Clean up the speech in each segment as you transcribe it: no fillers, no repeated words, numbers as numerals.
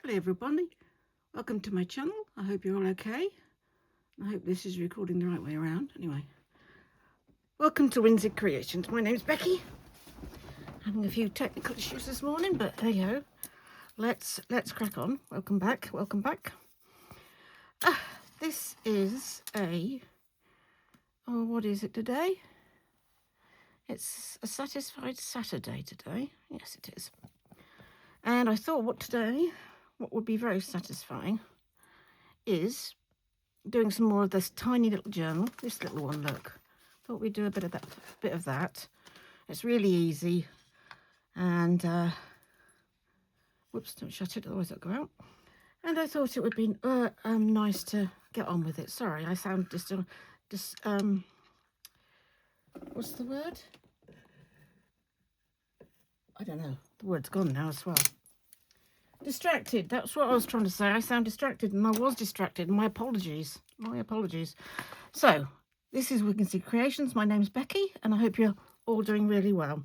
Hello everybody, welcome to my channel. I hope you're all okay. I hope this is recording the right way around. Anyway, welcome to Windsor Creations. My name's Becky. Having a few technical issues this morning, but hey ho, let's crack on. Welcome back, welcome back. This is what is it today? It's a Satisfied Saturday today. Yes, it is. And I thought what would be very satisfying is doing some more of this tiny little journal. This little one, look. Thought we'd do a bit of that. It's really easy. And whoops, don't shut it, otherwise it'll go out. And I thought it would be nice to get on with it. Sorry, I sound just what's the word? I don't know. The word's gone now as well. Distracted. That's what I was trying to say. I sound distracted, and I was distracted. My apologies. My apologies. So, this is Windsor Creations. My name's Becky, and I hope you're all doing really well.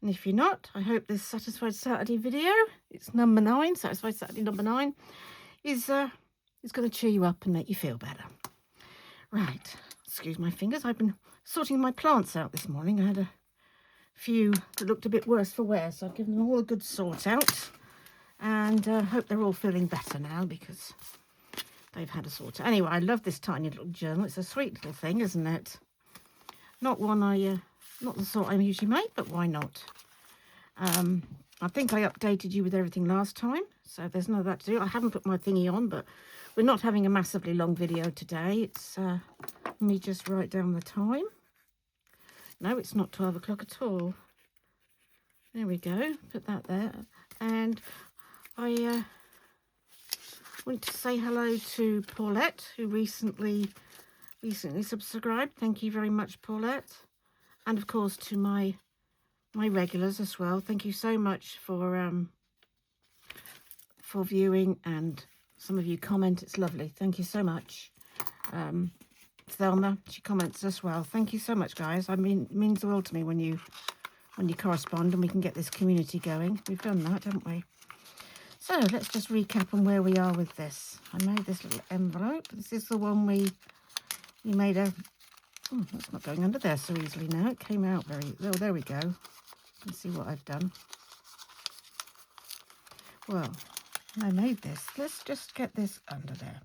And if you're not, I hope this Satisfied Saturday video, it's number 9, Satisfied Saturday number 9, is going to cheer you up and make you feel better. Right. Excuse my fingers. I've been sorting my plants out this morning. I had a few that looked a bit worse for wear, so I've given them all a good sort out. And hope they're all feeling better now because they've had a sort out. Anyway, I love this tiny little journal. It's a sweet little thing, isn't it? Not one not the sort I usually make, but why not? I think I updated you with everything last time, so there's none of that to do. I haven't put my thingy on, but we're not having a massively long video today. It's let me just write down the time. No, it's not 12 o'clock at all. There we go. Put that there. And I want to say hello to Paulette, who recently subscribed. Thank you very much, Paulette. And of course to my regulars as well. Thank you so much for viewing, and some of you comment. It's lovely. Thank you so much. Thelma, she comments as well. Thank you so much, guys. I mean, it means the world to me when you correspond and we can get this community going. We've done that, haven't we? So let's just recap on where we are with this. I made this little envelope. This is the one we made a... Oh, that's not going under there so easily now. It came out very... Oh, there we go. Let's see what I've done. Well, I made this. Let's just get this under there.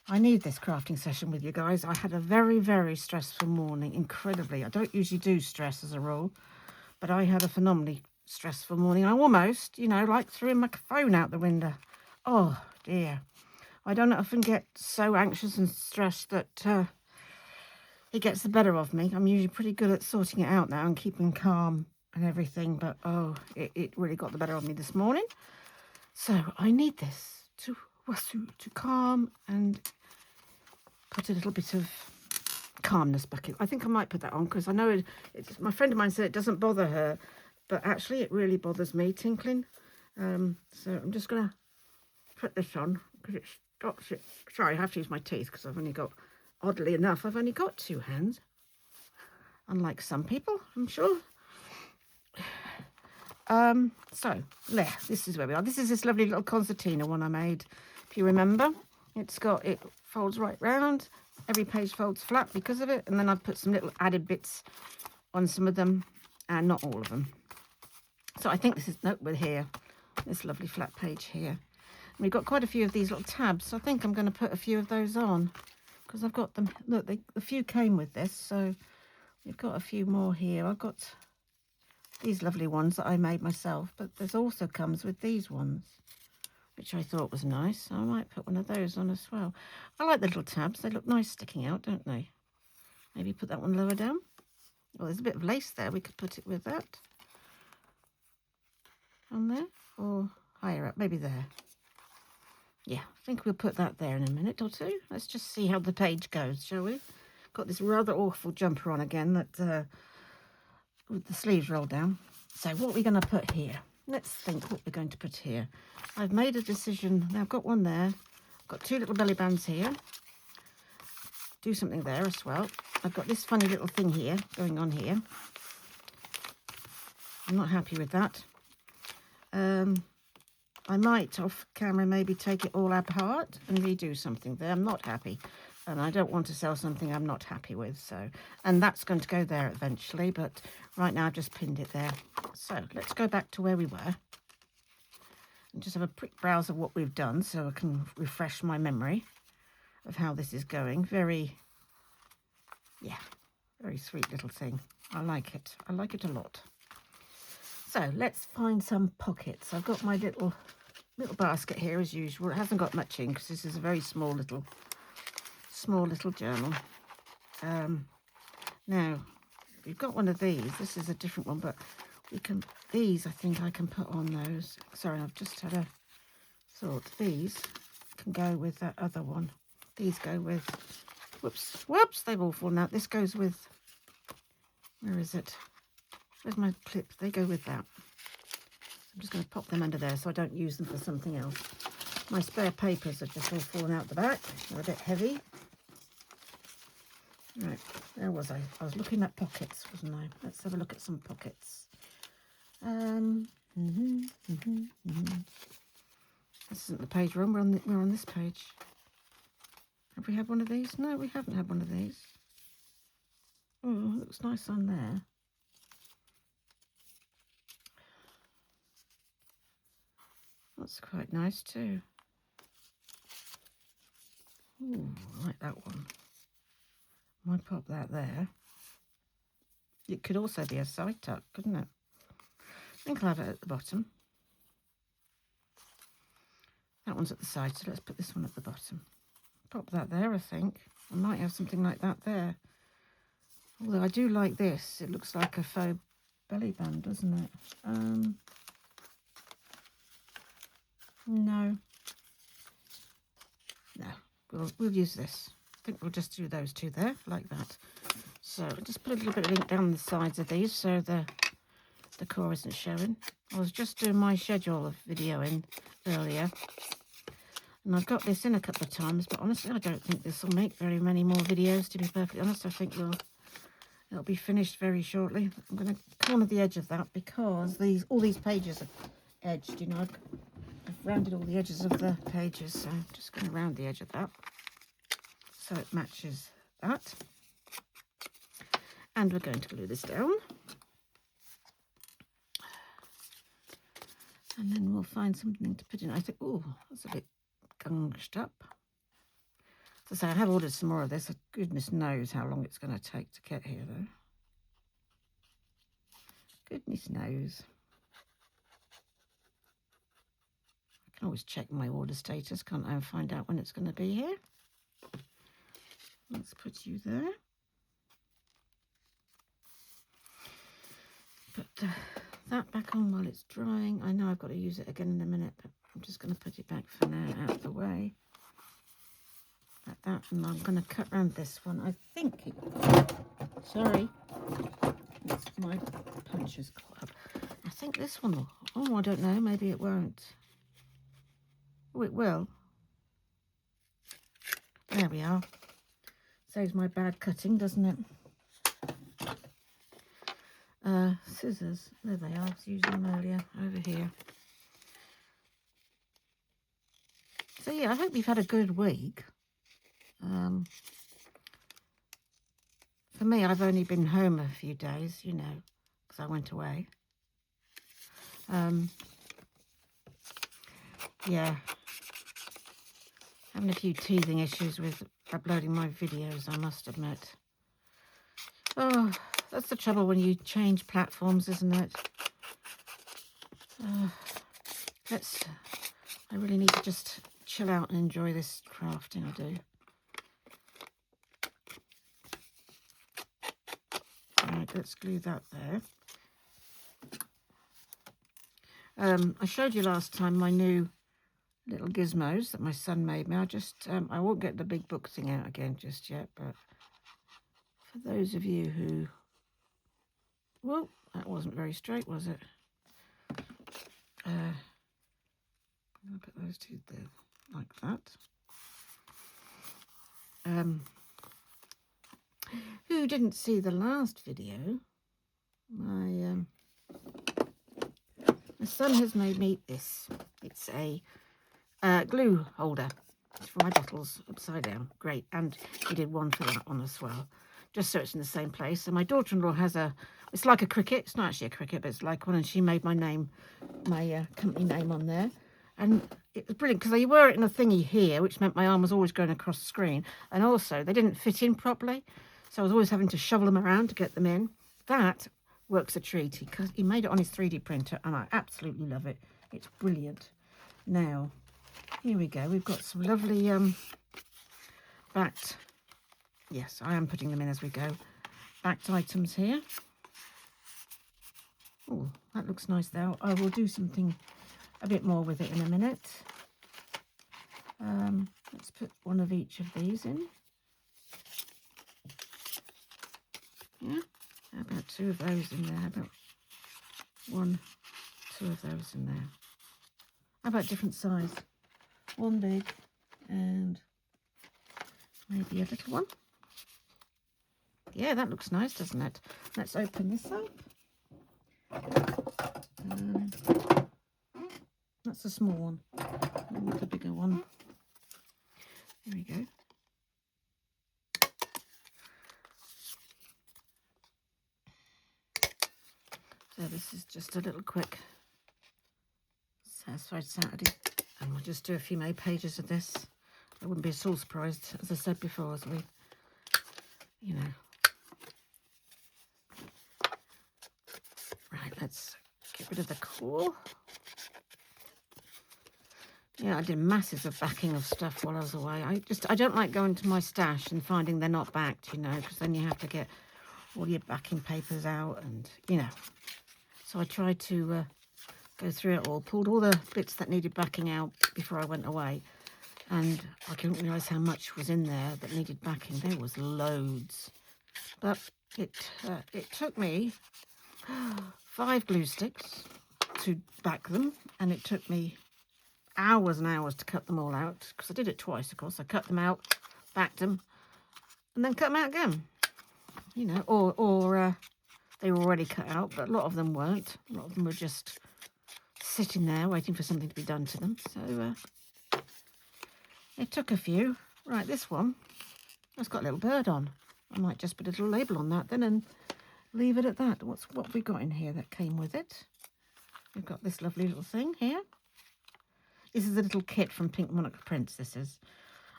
I need this crafting session with you guys. I had a very, very stressful morning. Incredibly. I don't usually do stress as a rule, but I had a phenomenally stressful morning. I almost, like threw my phone out the window. Oh, dear. I don't often get so anxious and stressed that it gets the better of me. I'm usually pretty good at sorting it out now and keeping calm and everything, but oh, it really got the better of me this morning. So I need this to calm and put a little bit of calmness back in. I think I might put that on because I know it's my friend of mine said it doesn't bother her, but actually it really bothers me, tinkling. So I'm just going to put this on because it stops it. Sorry, I have to use my teeth because oddly enough, I've only got 2 hands. Unlike some people, I'm sure. So there, this is where we are. This is this lovely little Concertina one I made. If you remember, it folds right round. Every page folds flat because of it. And then I've put some little added bits on some of them, and not all of them. So I think this is, nope, we're here. This lovely flat page here. And we've got quite a few of these little tabs. So I think I'm going to put a few of those on because I've got them. Look, a few came with this. So we've got a few more here. I've got these lovely ones that I made myself, but there's also comes with these ones, which I thought was nice. So I might put one of those on as well. I like the little tabs. They look nice sticking out, don't they? Maybe put that one lower down. Well, there's a bit of lace there. We could put it with that. On there, or higher up, maybe there. Yeah, I think we'll put that there in a minute or two. Let's just see how the page goes, shall we? Got this rather awful jumper on again that with the sleeves rolled down. So what are we going to put here? Let's think what we're going to put here. I've made a decision. Now I've got one there. I've got 2 little belly bands here. Do something there as well. I've got this funny little thing here going on here. I'm not happy with that. I might off camera maybe take it all apart and redo something there. I'm not happy, and I don't want to sell something I'm not happy with. So, and that's going to go there eventually, but right now I've just pinned it there. So let's go back to where we were and just have a quick browse of what we've done so I can refresh my memory of how this is going. Very sweet little thing. I like it. I like it a lot. So let's find some pockets. I've got my little basket here as usual. It hasn't got much in because this is a very small little journal. Now we've got one of these. This is a different one, but these I think I can put on those. Sorry, I've just had a thought. These can go with that other one. These go with, whoops, they've all fallen out. This goes with, where is it? Where's my clip? They go with that. I'm just going to pop them under there so I don't use them for something else. My spare papers are just all fallen out the back. They're a bit heavy. Right, where was I? I was looking at pockets, wasn't I? Let's have a look at some pockets. This isn't the page we're on. We're on this page. Have we had one of these? No, we haven't had one of these. Oh, looks nice on there. That's quite nice too. Ooh, I like that one. Might pop that there. It could also be a side tuck, couldn't it? I think I'll have it at the bottom. That one's at the side, so let's put this one at the bottom. Pop that there, I think. I might have something like that there. Although I do like this. It looks like a faux belly band, doesn't it? No. We'll use this. I think we'll just do those two there, like that. So just put a little bit of ink down the sides of these so the core isn't showing. I was just doing my schedule of videoing earlier, and I've got this in a couple of times, but honestly I don't think this will make very many more videos, to be perfectly honest. I think it'll be finished very shortly. I'm going to corner the edge of that because all these pages are edged, you know. I've rounded all the edges of the pages, so I'm just going to round the edge of that so it matches that. And we're going to glue this down. And then we'll find something to put in. I think, oh, that's a bit gunged up. So I have ordered some more of this. Goodness knows how long it's going to take to get here, though. Goodness knows. I can always check my order status, can't I, and find out when it's going to be here. Let's put you there. Put that back on while it's drying. I know I've got to use it again in a minute, but I'm just going to put it back for now out of the way. Like that, and I'm going to cut around this one. I think sorry, it's my puncher's caught up. I think this one will, oh, I don't know, maybe it won't. Oh, it will. There we are. Saves my bad cutting, doesn't it? Scissors, there they are. I was using them earlier, over here. So yeah, I hope you've had a good week. For me, I've only been home a few days, you know, because I went away. Yeah, having a few teething issues with uploading my videos, I must admit. Oh, that's the trouble when you change platforms, isn't it? I really need to just chill out and enjoy this crafting I do. Right, let's glue that there. I showed you last time my new little gizmos that my son made me. I won't get the big book thing out again just yet, but for those of you who... Whoa, that wasn't very straight, was it? I'm going to put those two there, like that. Who didn't see the last video, my My son has made me this. It's a glue holder. It's for my bottles upside down. Great. And he did one for that one as well, just so it's in the same place. And my daughter-in-law has it's like a cricket. It's not actually a cricket, but it's like one. And she made my name, my company name on there. And it was brilliant because they were in a thingy here, which meant my arm was always going across the screen. And also, they didn't fit in properly. So I was always having to shovel them around to get them in. That works a treat. He made it on his 3D printer, and I absolutely love it. It's brilliant. Now, here we go. We've got some lovely backed. Yes, I am putting them in as we go. Backed items here. Oh, that looks nice though. I will do something a bit more with it in a minute. Let's put one of each of these in. Yeah, how about two of those in there? How about one, two of those in there? How about different size? One big and maybe a little one. Yeah, that looks nice, doesn't it? Let's open this up. That's a small one. I want the bigger one. There we go. So this is just a little quick Satisfied Saturday. And we'll just do a few more pages of this. I wouldn't be at all surprised, as I said before, as we, you know. Right, let's get rid of the core. Yeah, I did masses of backing of stuff while I was away. I don't like going to my stash and finding they're not backed, you know, because then you have to get all your backing papers out and, you know. So I tried to go through it all, pulled all the bits that needed backing out before I went away. And I didn't realise how much was in there that needed backing. There was loads. But it took me 5 glue sticks to back them, and it took me hours and hours to cut them all out, because I did it twice, of course. I cut them out, backed them, and then cut them out again, you know, or they were already cut out, but a lot of them weren't. A lot of them were just sitting there waiting for something to be done to them. So it took a few. Right, this one, it's got a little bird on. I might just put a little label on that then and leave it at that. What have we got in here that came with it? We've got this lovely little thing here. This is a little kit from Pink Monarch Prints, this is.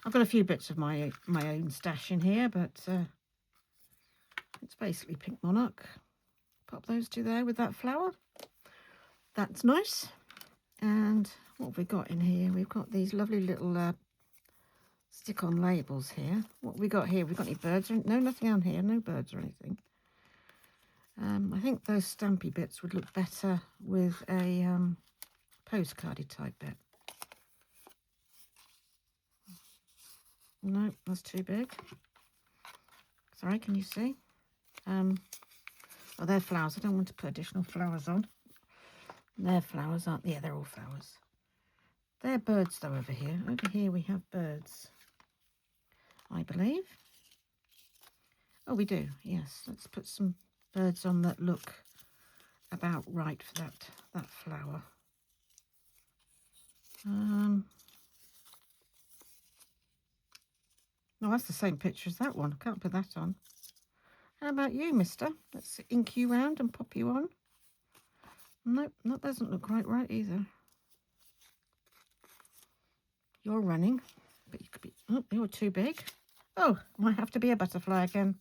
I've got a few bits of my own stash in here, but it's basically Pink Monarch. Pop those two there with that flower. That's nice. And what have we got in here? We've got these lovely little stick-on labels here. What have we got here? We've got any birds? No, nothing on here. No birds or anything. I think those stampy bits would look better with a postcardy type bit. No, that's too big. Sorry, can you see? Oh, they're flowers. I don't want to put additional flowers on. They're flowers, aren't they? Yeah, they're all flowers. They're birds, though, over here. Over here we have birds, I believe. Oh, we do, yes. Let's put some birds on that look about right for that flower. No, that's the same picture as that one. I can't put that on. How about you, mister? Let's ink you round and pop you on. Nope, that doesn't look quite right either. You're running, but you could be... Oh, you're too big. Oh, might have to be a butterfly again.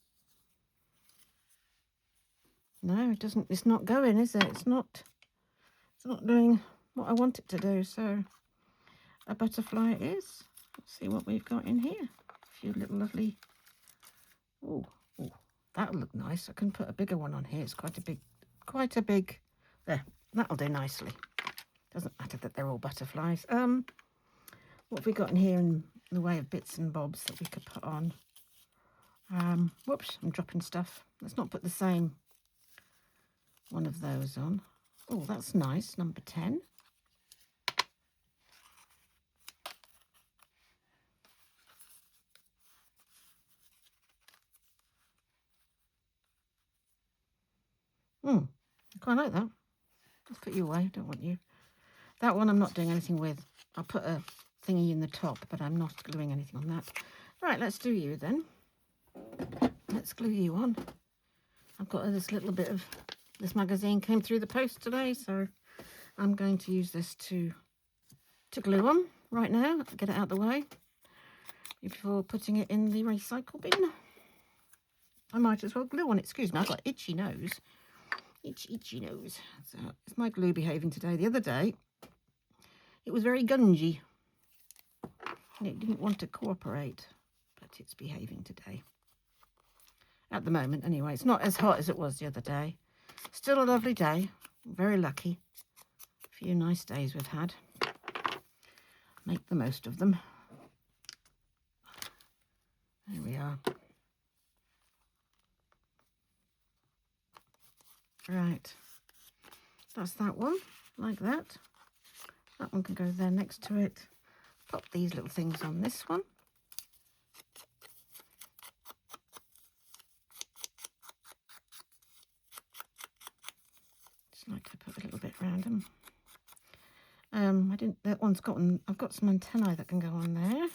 No, it doesn't. It's not going, is it? It's not doing what I want it to do. So a butterfly it is. Let's see what we've got in here. A few little lovely... Oh, that'll look nice. I can put a bigger one on here. It's quite a big... There, that'll do nicely. Doesn't matter that they're all butterflies. What have we got in here in the way of bits and bobs that we could put on? Whoops, I'm dropping stuff. Let's not put the same one of those on. Oh, that's nice, number 10. I quite like that. Let's put you away. Don't want you. That one I'm not doing anything with. I'll put a thingy in the top, but I'm not gluing anything on that. Right, let's do you then. Let's glue you on. I've got this little bit of this magazine came through the post today, so I'm going to use this to glue on right now. Get it out of the way before putting it in the recycle bin. I might as well glue on it. Excuse me, I've got itchy nose. Itchy nose. So is my glue behaving today? The other day, it was very gungy. And it didn't want to cooperate, but it's behaving today. At the moment, anyway. It's not as hot as it was the other day. Still a lovely day. Very lucky. A few nice days we've had. Make the most of them. There we are. Right. That's that one, like that. That one can go there next to it. Pop these little things on this one. Just like to put a little bit around them. That one's I've got some antennae that can go on there.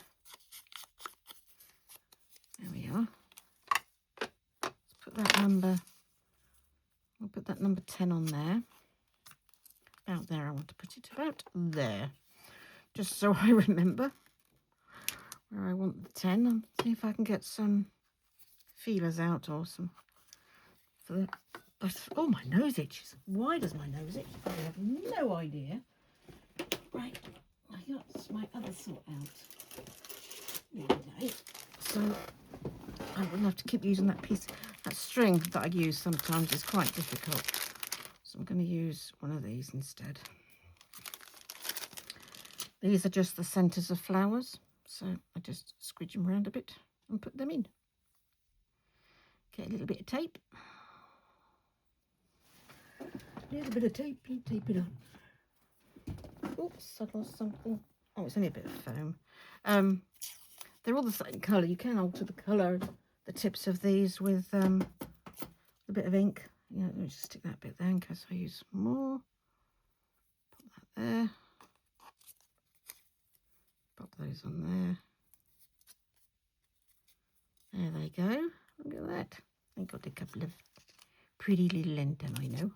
There we are. Let's put that we'll put that number 10 on there. About there, I want to put it about there. Just so I remember where I want the 10. And see if I can get some feelers out or some for the. Oh, my nose itches. Why does my nose itch? I have no idea. Right, I got my other sort out the other day, so I will have to keep using that string that I use sometimes is quite difficult. So I'm going to use one of these instead. These are just the centres of flowers, so I just squidge them around a bit and put them in. Get a little bit of tape. A little bit of tape, tape it on. Oops, I lost something. Oh, it's only a bit of foam. They're all the same colour. You can alter the colour, the tips of these with a bit of ink. Yeah, let me just stick that bit there in case I use more. Put that there. Pop those on there. There they go. Look at that. I got a couple of pretty little antennae now.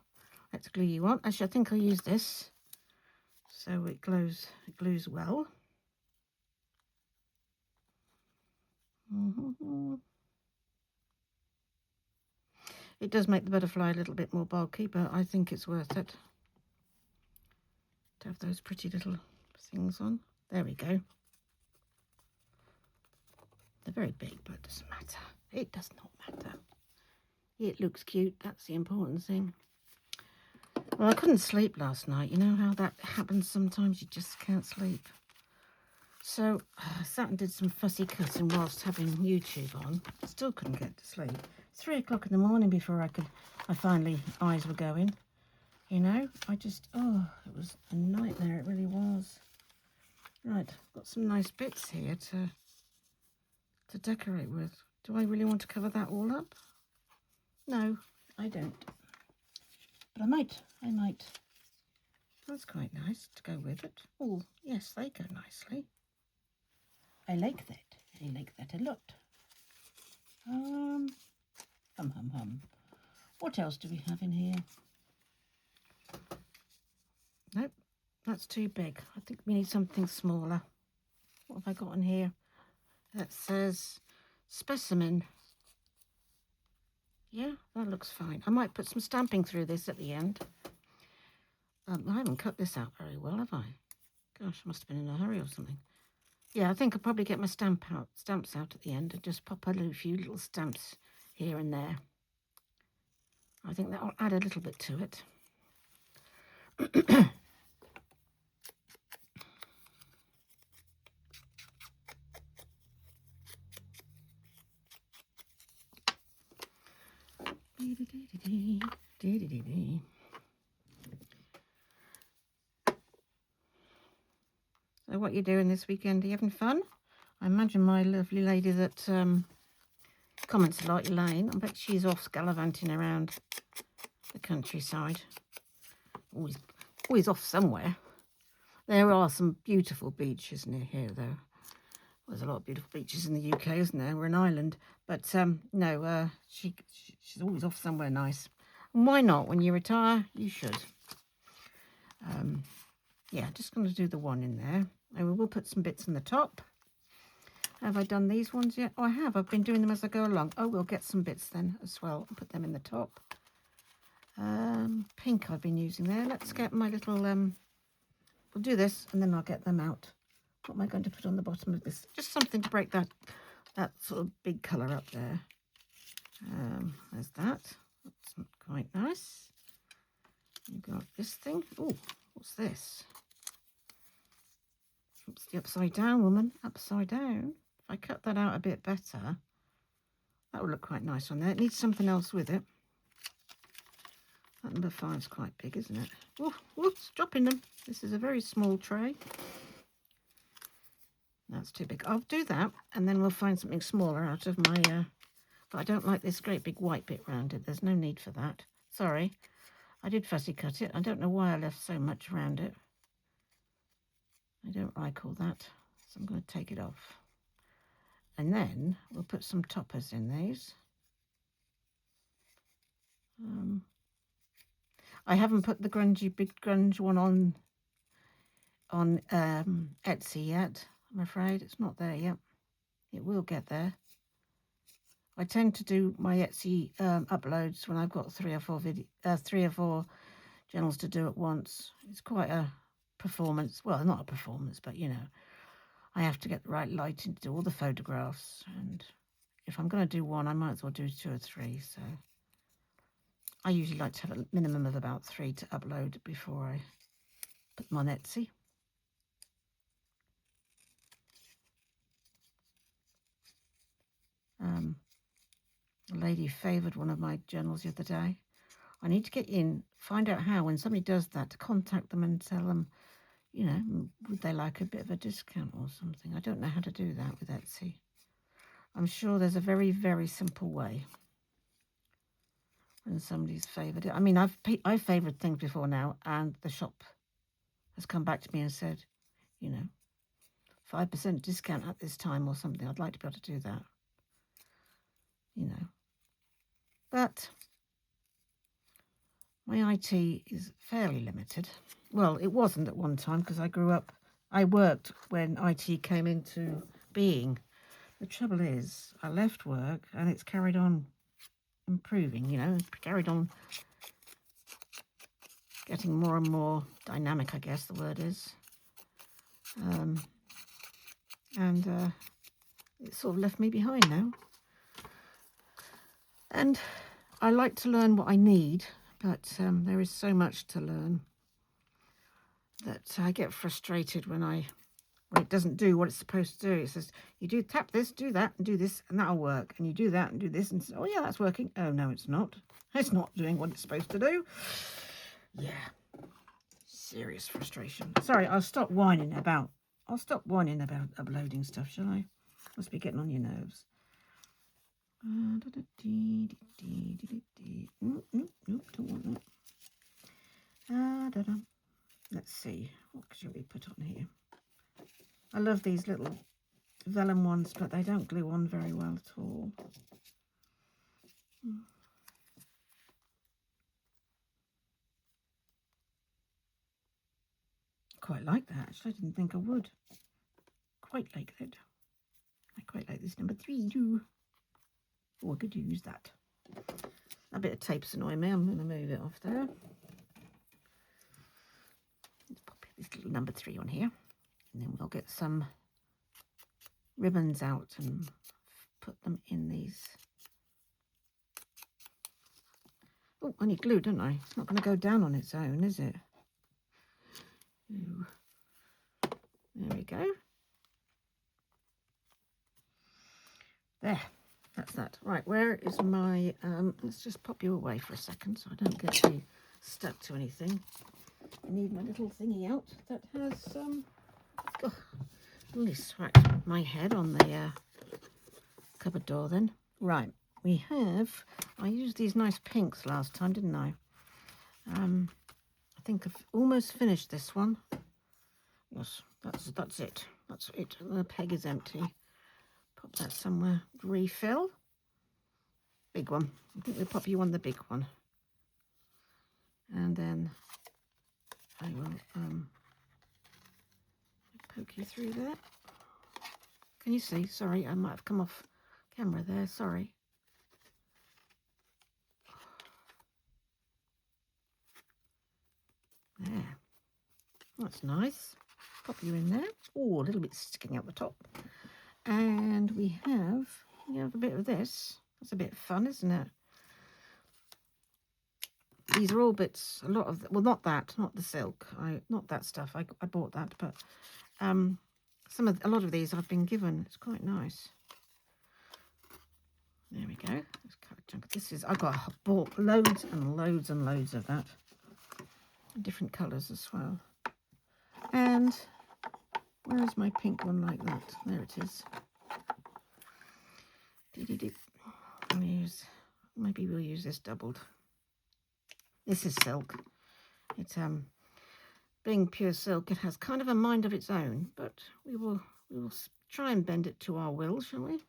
Let's glue you on. Actually, I think I'll use this so it glues well. It does make the butterfly a little bit more bulky, but I think it's worth it to have those pretty little things on. There we go. They're very big, but it doesn't matter. It does not matter. It looks cute. That's the important thing. Well, I couldn't sleep last night. You know how that happens sometimes? You just can't sleep. So I sat and did some fussy cutting whilst having YouTube on. Still couldn't get to sleep. 3 o'clock in the morning before I finally, eyes were going. You know, it was a nightmare. It really was. Right, got some nice bits here to decorate with. Do I really want to cover that all up? No, I don't. But I might. That's quite nice to go with it. Oh, yes, they go nicely. I like that. I like that a lot. Hum. What else do we have in here? Nope, that's too big. I think we need something smaller. What have I got in here? That says specimen. Yeah, that looks fine. I might put some stamping through this at the end. I haven't cut this out very well, have I? Gosh, I must have been in a hurry or something. Yeah, I think I'll probably get my stamps out at the end and just pop a few little stamps here and there. I think that'll add a little bit to it. So what are you doing this weekend? Are you having fun? I imagine my lovely lady that comments a lot, Elaine, I bet she's off gallivanting around the countryside. always off somewhere. There are some beautiful beaches near here, though. There's a lot of beautiful beaches in the UK, isn't there? We're an island. But no, she's always off somewhere nice. And why not? When you retire, you should. Yeah, just going to do the one in there. And we will put some bits in the top. Have I done these ones yet? Oh, I have. I've been doing them as I go along. Oh, we'll get some bits then as well. Put them in the top. Pink I've been using there. Let's get my little... we'll do this and then I'll get them out. What am I going to put on the bottom of this? Just something to break that sort of big colour up there. There's that. That's not quite nice. You've got this thing. Oh, what's this? Oops, the upside down, woman. Upside down. If I cut that out a bit better, that would look quite nice on there. It needs something else with it. That number 5 is quite big, isn't it? Oh, whoops, dropping them. This is a very small tray. That's too big. I'll do that, and then we'll find something smaller out of my... but I don't like this great big white bit round it. There's no need for that. Sorry. I did fussy cut it. I don't know why I left so much around it. I don't like all that, so I'm going to take it off. And then we'll put some toppers in these. I haven't put the big grunge one on Etsy yet. I'm afraid it's not there yet. It will get there. I tend to do my Etsy uploads when I've got 3 or 4 journals to do at once. It's quite a performance. Well, not a performance, but you know, I have to get the right lighting to do all the photographs. And if I'm going to do one, I might as well do 2 or 3. So I usually like to have a minimum of about 3 to upload before I put them on Etsy. A lady favoured one of my journals the other day. I need to get in, find out how, when somebody does that, to contact them and tell them, you know, would they like a bit of a discount or something. I don't know how to do that with Etsy. I'm sure there's a very, very simple way when somebody's favoured it. I mean, I've favoured things before now, and the shop has come back to me and said, you know, 5% discount at this time or something. I'd like to be able to do that, you know. But my IT is fairly limited. Well, it wasn't at one time because I worked when IT came into being. The trouble is, I left work and it's carried on improving, you know, carried on getting more and more dynamic, I guess the word is. It sort of left me behind now. And I like to learn what I need, but there is so much to learn that I get frustrated when it doesn't do what it's supposed to do. It says, you do tap this, do that, and do this, and that'll work. And you do that and do this, and oh yeah, that's working. Oh no, it's not. It's not doing what it's supposed to do. Yeah, serious frustration. Sorry, I'll stop whining about uploading stuff, shall I? Must be getting on your nerves. Nope, don't want that. Let's see, what shall we put on here? I love these little vellum ones, but they don't glue on very well at all. Quite like that, actually. I didn't think I would. Quite like that. I quite like this number 3 too. Oh, I could use that. A bit of tape's annoying me. I'm going to move it off there. Let's pop this little number 3 on here. And then we'll get some ribbons out and put them in these. Oh, I need glue, don't I? It's not going to go down on its own, is it? Ooh. There we go. There. That's that. Right, where is my... let's just pop you away for a second so I don't get too stuck to anything. I need my little thingy out that has... oh, nearly smacked my head on the cupboard door then. Right, we have... I used these nice pinks last time, didn't I? I think I've almost finished this one. Yes, that's it. That's it. The peg is empty. Pop that somewhere. Refill. Big one. I think we'll pop you on the big one. And then I will poke you through there. Can you see? Sorry, I might have come off camera there. Sorry. There. That's nice. Pop you in there. Oh, a little bit sticking out the top. And we have a bit of this. That's a bit fun, isn't it? These are all bits, a lot of, well, not the silk. Not that stuff. I bought that, but a lot of these I've been given. It's quite nice. There we go. Let's cut a chunk. Bought loads and loads and loads of that. Different colours as well. And where is my pink one like that? There it is. Maybe we'll use this doubled. This is silk. It's being pure silk, it has kind of a mind of its own, but we will try and bend it to our will, shall we?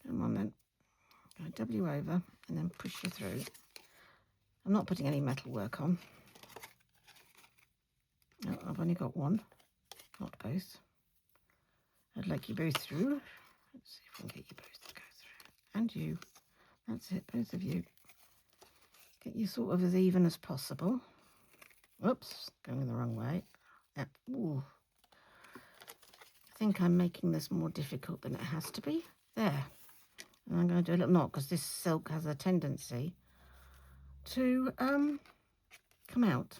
Come on then. I W over and then push you through. I'm not putting any metal work on. No, I've only got one, not both. I'd like you both through. Let's see if we can get you both to go through. And you. That's it, both of you. Get you sort of as even as possible. Whoops, going the wrong way. Yep. Ooh. I think I'm making this more difficult than it has to be. There. And I'm going to do a little knot because this silk has a tendency to come out.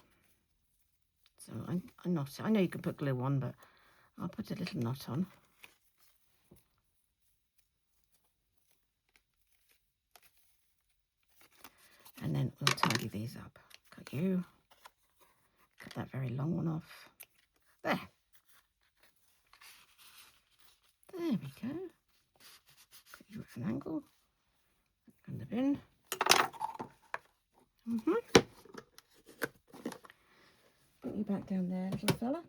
So I knot it. I know you can put glue on, but I'll put a little knot on. And then we'll tidy these up. Cut you. Cut that very long one off. There. There we go. Put you at an angle. In the bin. Put you back down there, little fella.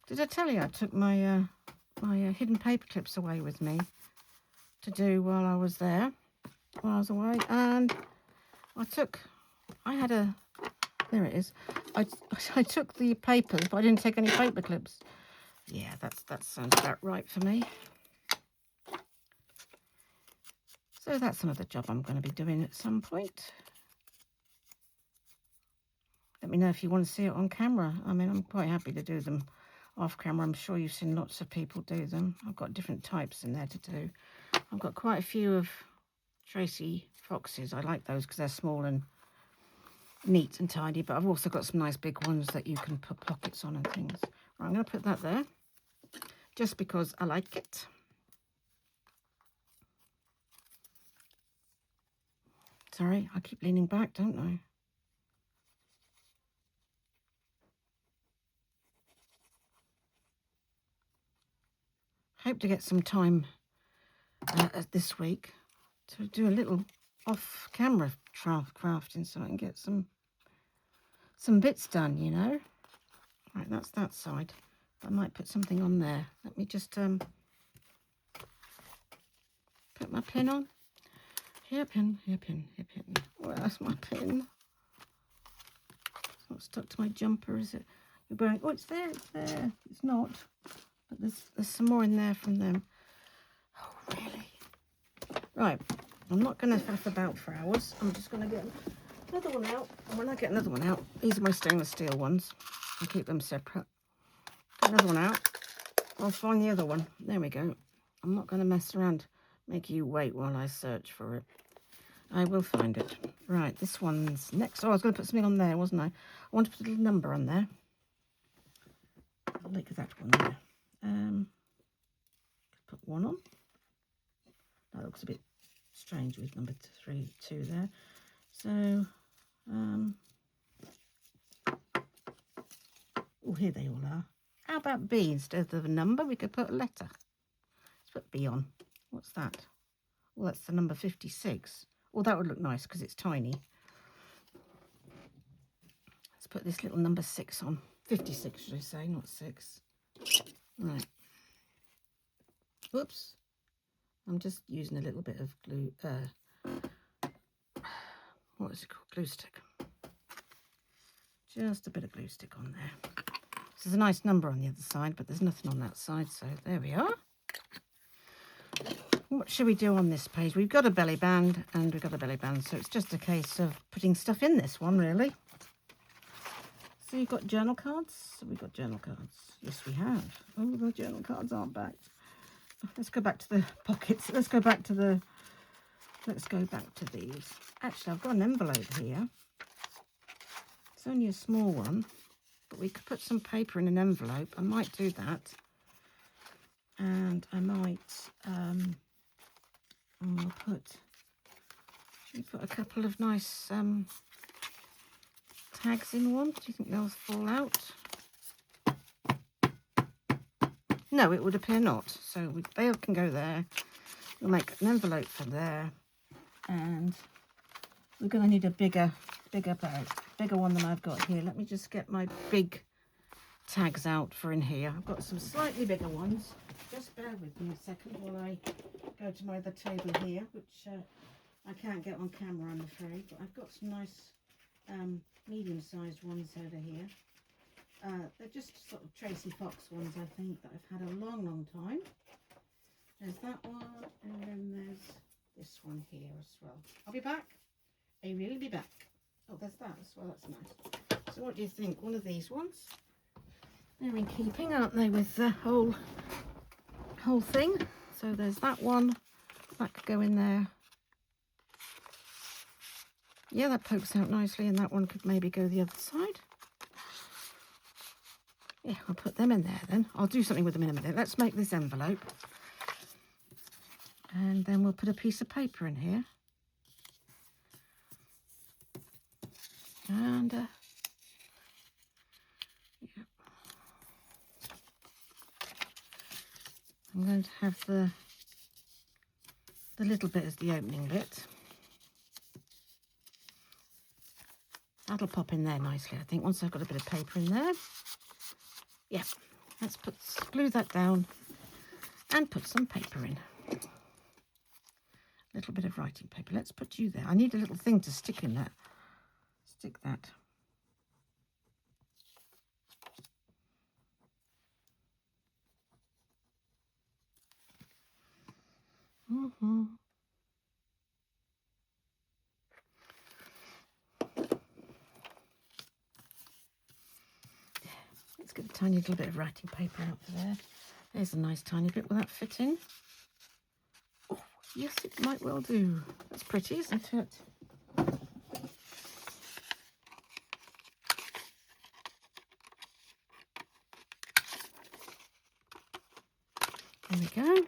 Did I tell you I took my my hidden paper clips away with me to do while I was there, while I was away? And there it is. I took the papers, but I didn't take any paper clips. Yeah, that sounds about right for me. So that's another job I'm going to be doing at some point. Let me know if you want to see it on camera. I mean, I'm quite happy to do them off camera. I'm sure you've seen lots of people do them. I've got different types in there to do. I've got quite a few of Tracy Fox's. I like those because they're small and neat and tidy, but I've also got some nice big ones that you can put pockets on and things. Right, I'm going to put that there just because I like it. Sorry, I keep leaning back, don't I? Hope to get some time this week to do a little off-camera crafting so I can get some bits done, you know. Right, that's that side. I might put something on there. Let me just put my pin on. Here pin, here pin, here pin. Where's my pin? It's not stuck to my jumper, is it? You're going, oh, it's there, it's there. It's not. But there's some more in there from them. Oh, really? Right, I'm not going to faff about for hours. I'm just going to get another one out. And when I get another one out, these are my stainless steel ones. I keep them separate. Get another one out. I'll find the other one. There we go. I'm not going to mess around, make you wait while I search for it. I will find it. Right, this one's next. Oh, I was going to put something on there, wasn't I? I want to put a little number on there. I'll make that one there. Put one on. That looks a bit strange with number 2 there. So, oh, here they all are. How about B instead of a number? We could put a letter. Let's put B on. What's that? Well, that's the number 56. Well, that would look nice because it's tiny. put this little number 6 on. 56, should I say, not 6. Right. Whoops. I'm just using a little bit of glue, what is it called? Glue stick. Just a bit of glue stick on there. There's a nice number on the other side, but there's nothing on that side, so there we are. What should we do on this page? We've got a belly band, and we've got a belly band, so it's just a case of putting stuff in this one, really. So you've got journal cards? We've got journal cards. Yes, we have. Oh, the journal cards aren't back. Let's go back to the pockets. Let's go back to these. Actually, I've got an envelope here. It's only a small one, but we could put some paper in an envelope. I might do that. And I might, I'll should we put a couple of nice tags in one? Do you think they'll fall out? No, it would appear not. So they can go there. We'll make an envelope for there. And we're going to need a bigger one than I've got here. Let me just get my big tags out for in here. I've got some slightly bigger ones. Just bear with me a second while I go to my other table here, which I can't get on camera, I'm afraid. But I've got some nice medium-sized ones over here. They're just sort of Tracy Fox ones, I think, that I've had a long time. There's that one, and then there's this one here as well. I'll be back. I will be back. Oh, there's that as well. That's nice. So what do you think? One of these ones? They're in keeping, aren't they, with the whole thing? So there's that one. That could go in there. Yeah, that pokes out nicely, and that one could maybe go the other side. Yeah, I'll put them in there then. I'll do something with them in a minute. Let's make this envelope. And then we'll put a piece of paper in here. And, yeah. I'm going to have the little bit as the opening bit. That'll pop in there nicely, I think, once I've got a bit of paper in there. Yeah, let's glue that down and put some paper in. A little bit of writing paper. Let's put you there. I need a little thing to stick in that. Stick that. Let's get a tiny little bit of writing paper out for there. There's a nice tiny bit. Will that fit in? Oh, yes, it might well do. That's pretty, isn't it? There we go.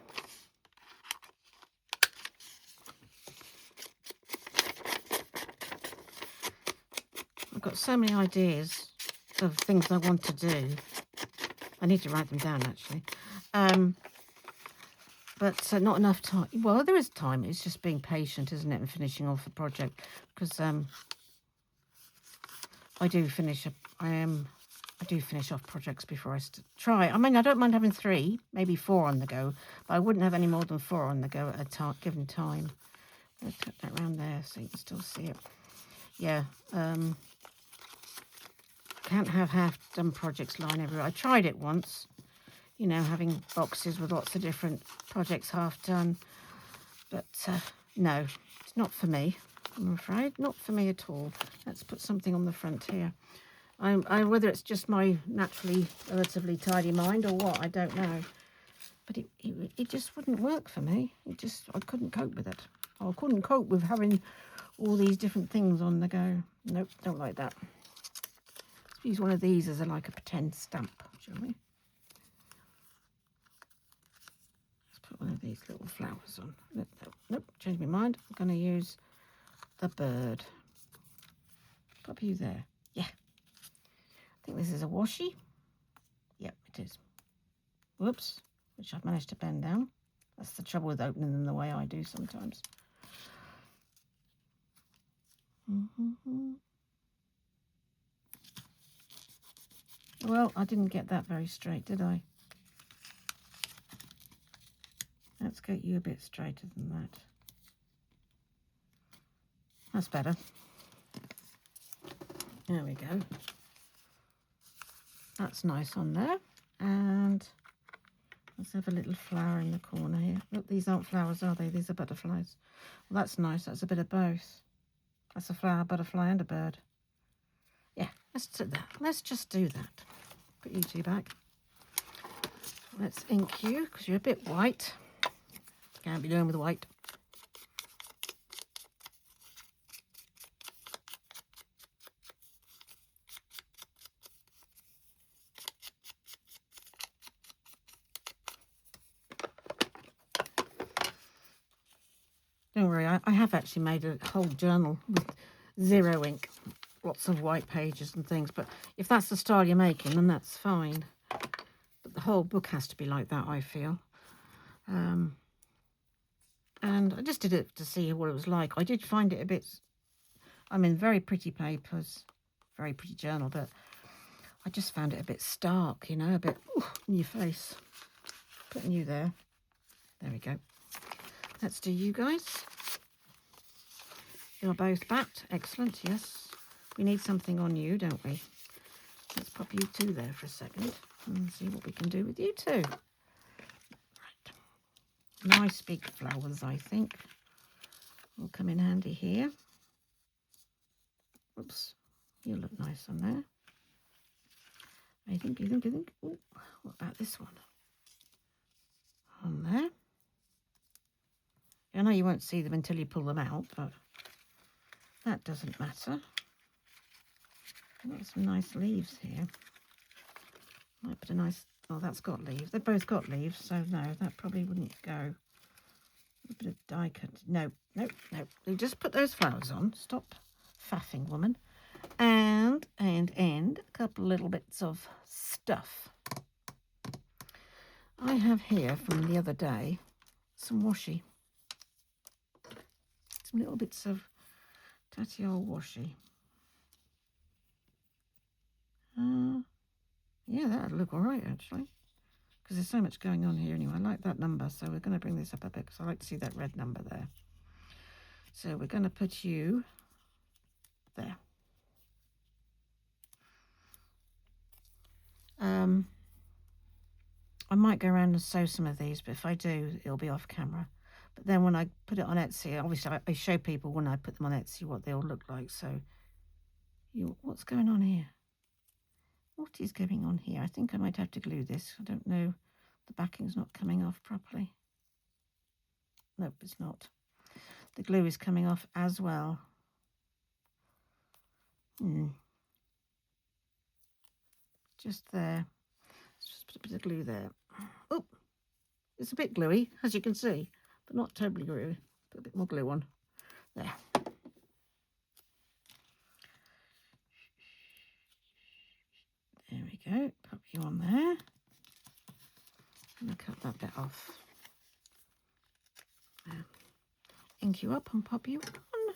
I've got so many ideas of things I want to do. I need to write them down, actually. But not enough time. Well, there is time. It's just being patient, isn't it, and finishing off a project. Because I do finish off projects before I try. I mean, I don't mind having 3, maybe 4 on the go, but I wouldn't have any more than 4 on the go at a given time. Let's put that around there so you can still see it. Yeah. Can't have half-done projects lying everywhere. I tried it once, you know, having boxes with lots of different projects half-done. But no, it's not for me, I'm afraid. Not for me at all. Let's put something on the front here. Whether it's just my naturally relatively tidy mind or what, I don't know. But it just wouldn't work for me. I couldn't cope with it. I couldn't cope with having all these different things on the go. Nope, don't like that. Use one of these as like a pretend stamp, shall we? Let's put one of these little flowers on. Nope, changed my mind. I'm going to use the bird. Pop you there. Yeah. I think this is a washi. Yep, it is. Whoops, which I've managed to bend down. That's the trouble with opening them the way I do sometimes. Well, I didn't get that very straight, did I? Let's get you a bit straighter than that. That's better. There we go. That's nice on there. And let's have a little flower in the corner here. Look, these aren't flowers, are they? These are butterflies. Well, that's nice. That's a bit of both. That's a flower, butterfly, and a bird. Yeah, let's do that. Let's just do that. Put you two back. Let's ink you because you're a bit white. Can't be doing with white. Don't worry, I have actually made a whole journal with 0 ink, lots of white pages and things, but if that's the style you're making, then that's fine. But the whole book has to be like that, I feel. And I just did it to see what it was like. I did find it a bit, I mean, very pretty papers, very pretty journal, but I just found it a bit stark, you know, a bit in your face. Putting you there. There we go. Let's do you guys. You're both backed. Excellent, yes. We need something on you, don't we? Let's pop you two there for a second and see what we can do with you two. Right. Nice big flowers, I think. Will come in handy here. Oops. You look nice on there. I think. Ooh, what about this one? On there. I know you won't see them until you pull them out, but that doesn't matter. I've got some nice leaves here. Might put a nice, oh, that's got leaves. They've both got leaves, so no, that probably wouldn't go. A bit of die cut. No. You just put those flowers on. Stop faffing, woman. And a couple little bits of stuff. I have here from the other day some washi. Some little bits of tatty old washi. Yeah, that'd look all right, actually. Because there's so much going on here anyway. I like that number, so we're going to bring this up a bit because I like to see that red number there. So we're going to put you there. I might go around and sew some of these, but if I do, it'll be off camera. But then when I put it on Etsy, obviously I show people when I put them on Etsy what they'll look like. So, what's going on here? What is going on here? I think I might have to glue this. I don't know. The backing's not coming off properly. Nope, it's not. The glue is coming off as well. Just there. Let's just put a bit of glue there. Oh, it's a bit gluey, as you can see, but not totally gluey. Put a bit more glue on. There. There we go. Pop you on there. I'm going to cut that bit off. Ink you up and pop you on.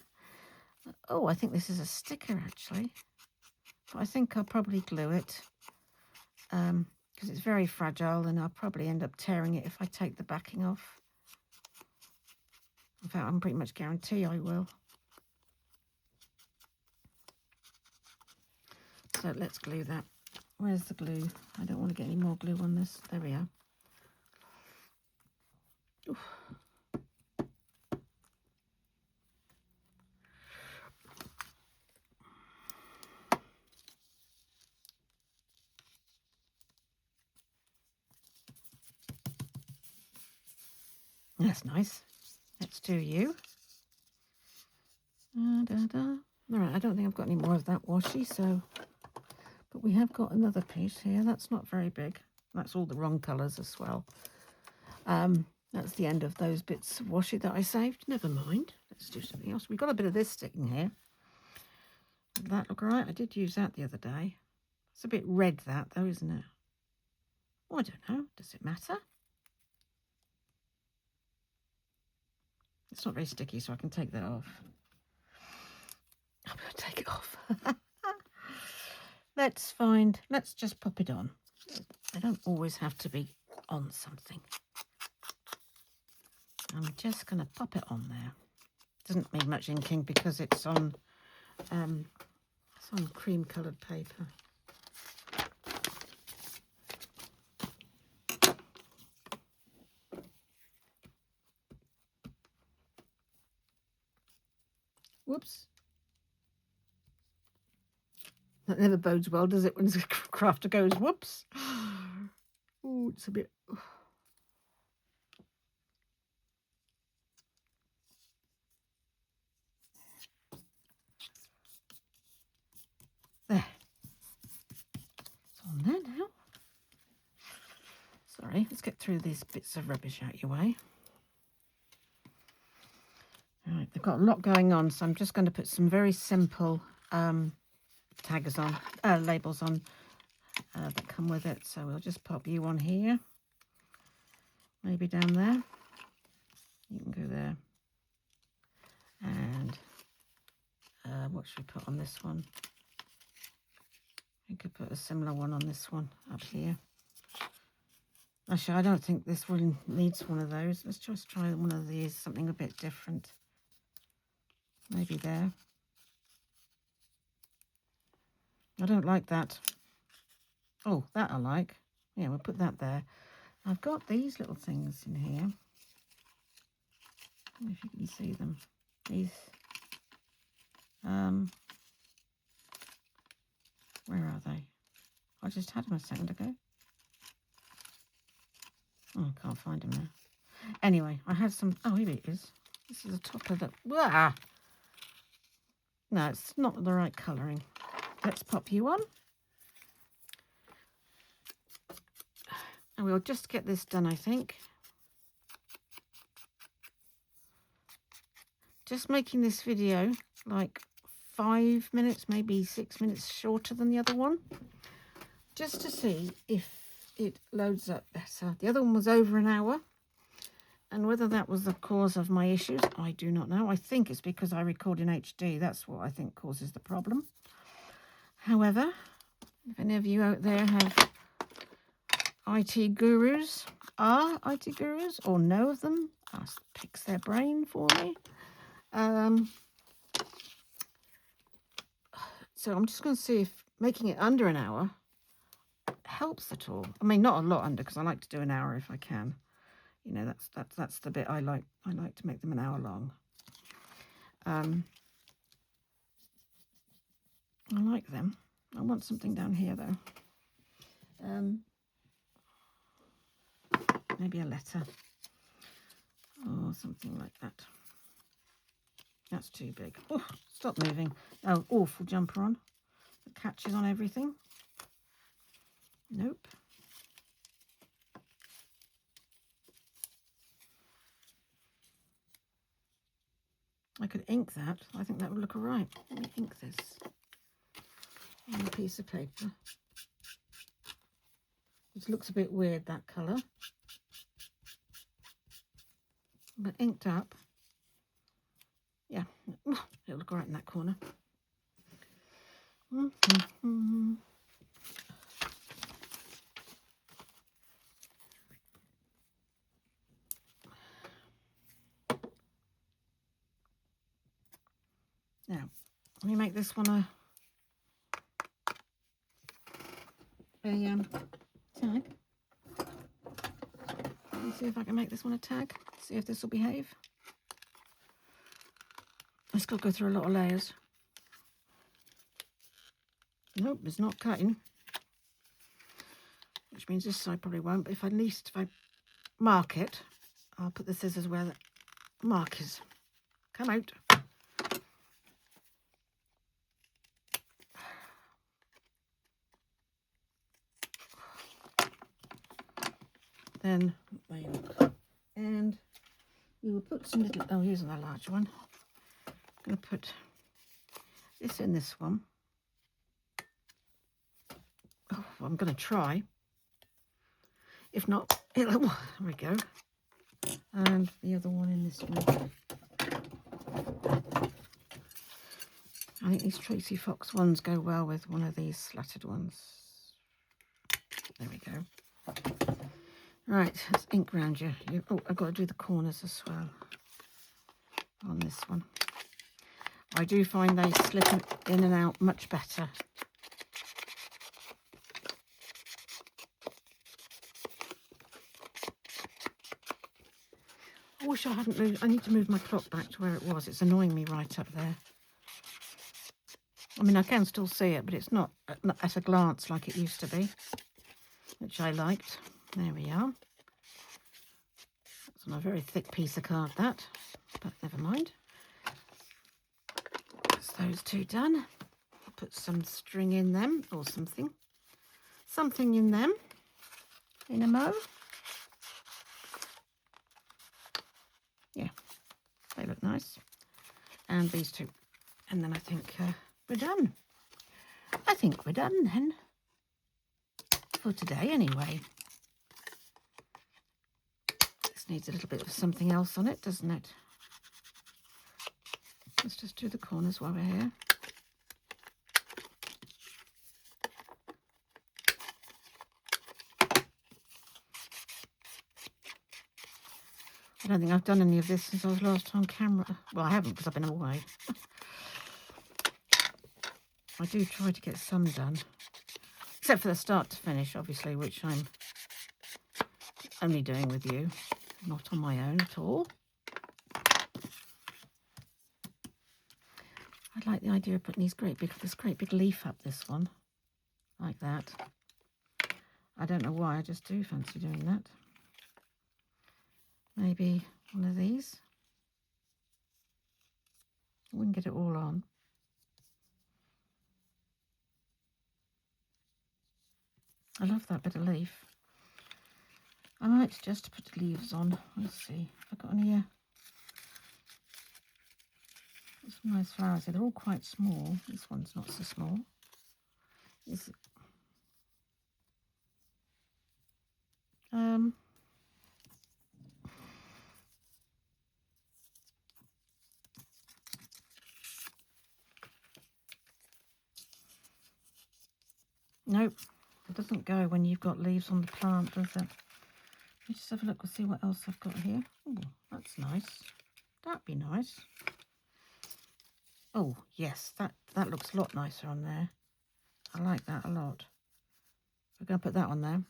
Oh, I think this is a sticker, actually. But I think I'll probably glue it because it's very fragile and I'll probably end up tearing it if I take the backing off. In fact, I'm pretty much guarantee I will. So let's glue that. Where's the glue? I don't want to get any more glue on this. There we are. Oof. That's nice. Let's do you. All right, I don't think I've got any more of that washi, so... But we have got another piece here. That's not very big. That's all the wrong colours as well. That's the end of those bits of washi that I saved. Never mind. Let's do something else. We've got a bit of this sticking here. Did that look all right? I did use that the other day. It's a bit red, that, though, isn't it? Oh, I don't know. Does it matter? It's not very sticky, so I can take that off. I'm going to take it off. let's just pop it on. I don't always have to be on something. I'm just going to pop it on there. Doesn't need much inking because it's on cream coloured paper. Whoops. That never bodes well, does it, when the crafter goes, whoops. Oh, it's a bit... There. It's on there now. Sorry, let's get through these bits of rubbish out your way. Right, they've got a lot going on, so I'm just going to put some very simple taggers on, labels on that come with it. So we'll just pop you on here, maybe down there. You can go there. And what should we put on this one? You could put a similar one on this one up here. Actually, I don't think this one needs one of those. Let's just try one of these, something a bit different. Maybe there. I don't like that. Oh, that I like. Yeah, we'll put that there. I've got these little things in here. I don't know if you can see them. These. Where are they? I just had them a second ago. Oh, I can't find them now. Anyway, I had some... Oh, here it is. This is the top of the... Blah! No, it's not the right colouring. Let's pop you on. And we'll just get this done, I think. Just making this video like 5 minutes, maybe 6 minutes shorter than the other one. Just to see if it loads up better. The other one was over an hour. And whether that was the cause of my issues, I do not know. I think it's because I record in HD. That's what I think causes the problem. However, if any of you out there have IT gurus, are IT gurus, or know of them, ask, picks their brain for me. So I'm just going to see if making it under an hour helps at all. I mean, not a lot under, because I like to do an hour if I can. You know, that's the bit I like. I like to make them an hour long. I like them. I want something down here though. Maybe a letter or something like that. That's too big. Oh, stop moving. Oh, awful jumper on. It catches on everything. Nope. I could ink that. I think that would look all right. Let me ink this on a piece of paper. It looks a bit weird, that colour. But inked up, yeah, it'll look all right in that corner. Now, let me make this one a tag. Let's see if I can make this one a tag. See if this will behave. It's got to go through a lot of layers. Nope, it's not cutting. Which means this side probably won't, but if I mark it, I'll put the scissors where the mark is. Come out. Then there you go. And we will put some little, oh, here's a large one. I'm going to put this in this one. Oh, I'm going to try. If not, there we go. And the other one in this one. I think these Tracy Fox ones go well with one of these slatted ones. There we go. Right, let's ink round you. Oh, I've got to do the corners as well on this one. I do find they slip in and out much better. I wish I hadn't moved. I need to move my clock back to where it was. It's annoying me right up there. I mean, I can still see it, but it's not at a glance like it used to be, which I liked. There we are. It's on a very thick piece of card, that, but never mind. That's those two done. I'll put some string in them or something. Something in them in a mo. Yeah, they look nice. And these two. And then I think we're done. I think we're done then. For today anyway. This needs a little bit of something else on it, doesn't it? Let's just do the corners while we're here. I don't think I've done any of this since I was last on camera. Well, I haven't because I've been away. I do try to get some done. Except for the start to finish, obviously, which I'm only doing with you. Not on my own at all. I like the idea of putting this great big leaf up this one. Like that. I don't know why, I just do fancy doing that. Maybe one of these. I wouldn't get it all on. I love that bit of leaf. I might just put leaves on. Let's see. I've got any some nice flowers here. They're all quite small. This one's not so small. Is nope, it doesn't go when you've got leaves on the plant, does it? Let's just have a look and see what else I've got here. Oh, that's nice. That'd be nice. Oh, yes, that looks a lot nicer on there. I like that a lot. We're going to put that on there.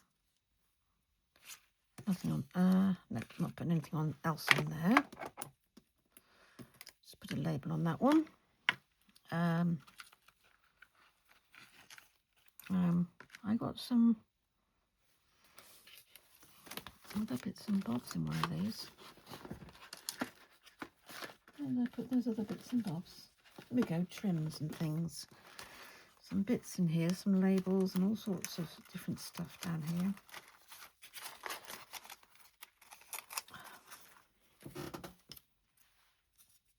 Nothing on, no, not putting anything else on there. Just put a label on that one. I got some other bits and bobs in one of these. And I put those other bits and bobs. There we go, trims and things. Some bits in here, some labels and all sorts of different stuff down here.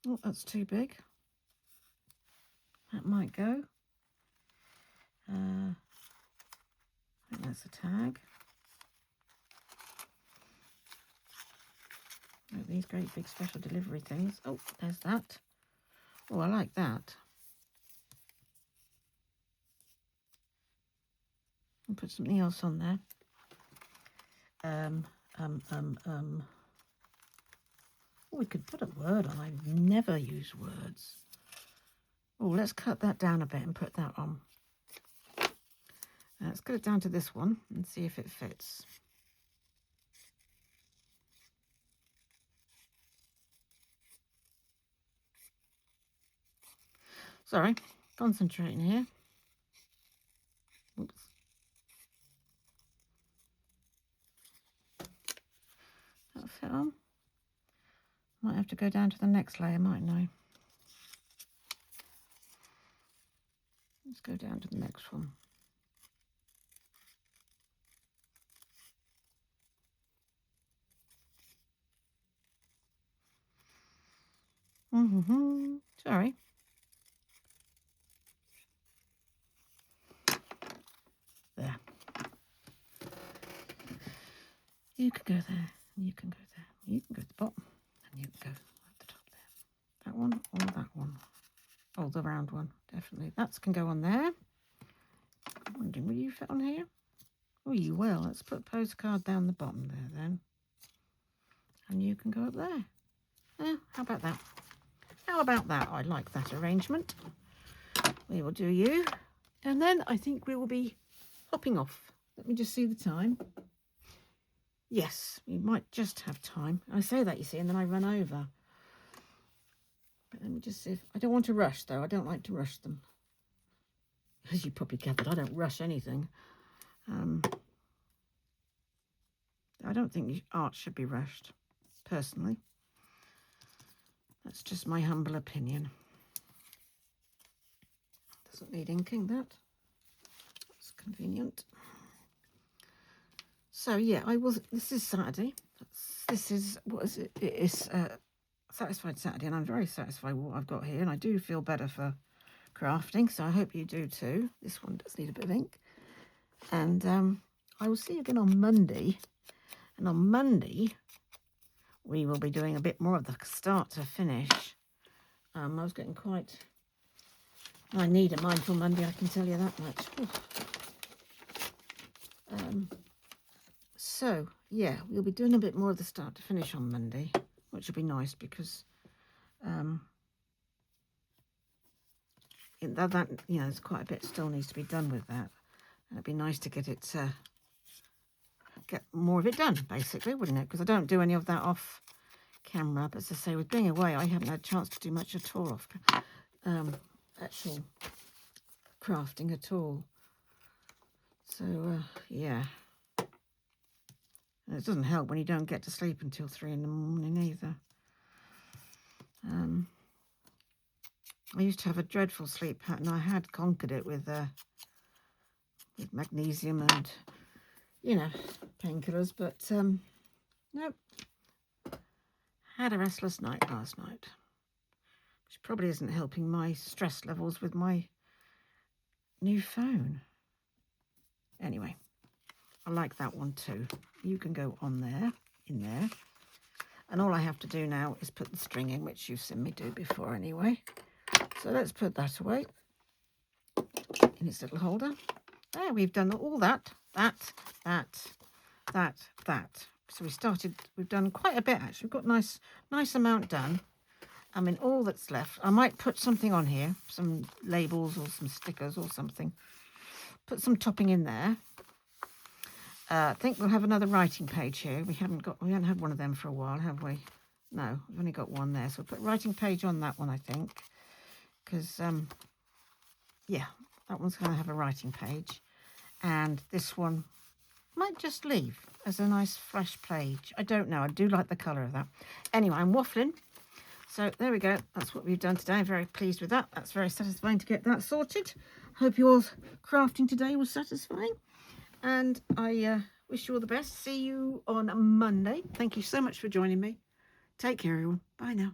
Oh, that's too big. That might go. I think that's a tag. Oh, these great big special delivery things. Oh, there's that. Oh, I like that. I'll put something else on there. Oh, we could put a word on. I never use words. Oh, let's cut that down a bit and put that on. Let's cut it down to this one and see if it fits. Sorry, concentrating here. Oops. That'll fit on. Might have to go down to the next layer, mightn't I? Let's go down to the next one. Sorry. There. You can go there, and you can go there. You can go to the bottom, and you can go at the top there. That one or that one. Oh, the round one, definitely. That can go on there. I'm wondering, will you fit on here? Oh, you will. Let's put a postcard down the bottom there then. And you can go up there. Yeah, how about that? How about that? I like that arrangement. We will do you. And then I think we will be hopping off. Let me just see the time. Yes, we might just have time. I say that, you see, and then I run over. But let me just see if... I don't want to rush, though. I don't like to rush them. As you probably gathered, I don't rush anything. I don't think art should be rushed, personally. That's just my humble opinion. Doesn't need inking, that. That's convenient. So, yeah, this is Saturday. This is, what is it? It is Satisfied Saturday, and I'm very satisfied with what I've got here, and I do feel better for crafting, so I hope you do too. This one does need a bit of ink. And I will see you again on Monday. And on Monday, we will be doing a bit more of the start to finish. I was getting quite... I need a Mindful Monday, I can tell you that much. So, yeah, we'll be doing a bit more of the start to finish on Monday, which will be nice because... that you know, there's quite a bit still needs to be done with that. And it'd be nice to get it... get more of it done, basically, wouldn't it? Because I don't do any of that off camera, but as I say, with being away, I haven't had a chance to do much at all off actual crafting at all. So yeah, and it doesn't help when you don't get to sleep until 3 in the morning either. I used to have a dreadful sleep pattern. I had conquered it with magnesium and, you know, painkillers, but nope. Had a restless night last night, which probably isn't helping my stress levels with my new phone. Anyway, I like that one too. You can go on there, in there. And all I have to do now is put the string in, which you've seen me do before anyway. So let's put that away in its little holder. There, we've done all that. So we've done quite a bit actually. We've got nice amount done. I mean, all that's left, I might put something on here, some labels or some stickers or something. Put some topping in there. I think we'll have another writing page here. We haven't had one of them for a while, have we? No, we've only got one there. So we'll put writing page on that one, I think. Because, yeah, that one's going to have a writing page. And this one might just leave as a nice fresh page. I don't know. I do like the colour of that. Anyway, I'm waffling. So there we go. That's what we've done today. I'm very pleased with that. That's very satisfying to get that sorted. Hope your crafting today was satisfying. And I wish you all the best. See you on Monday. Thank you so much for joining me. Take care, everyone. Bye now.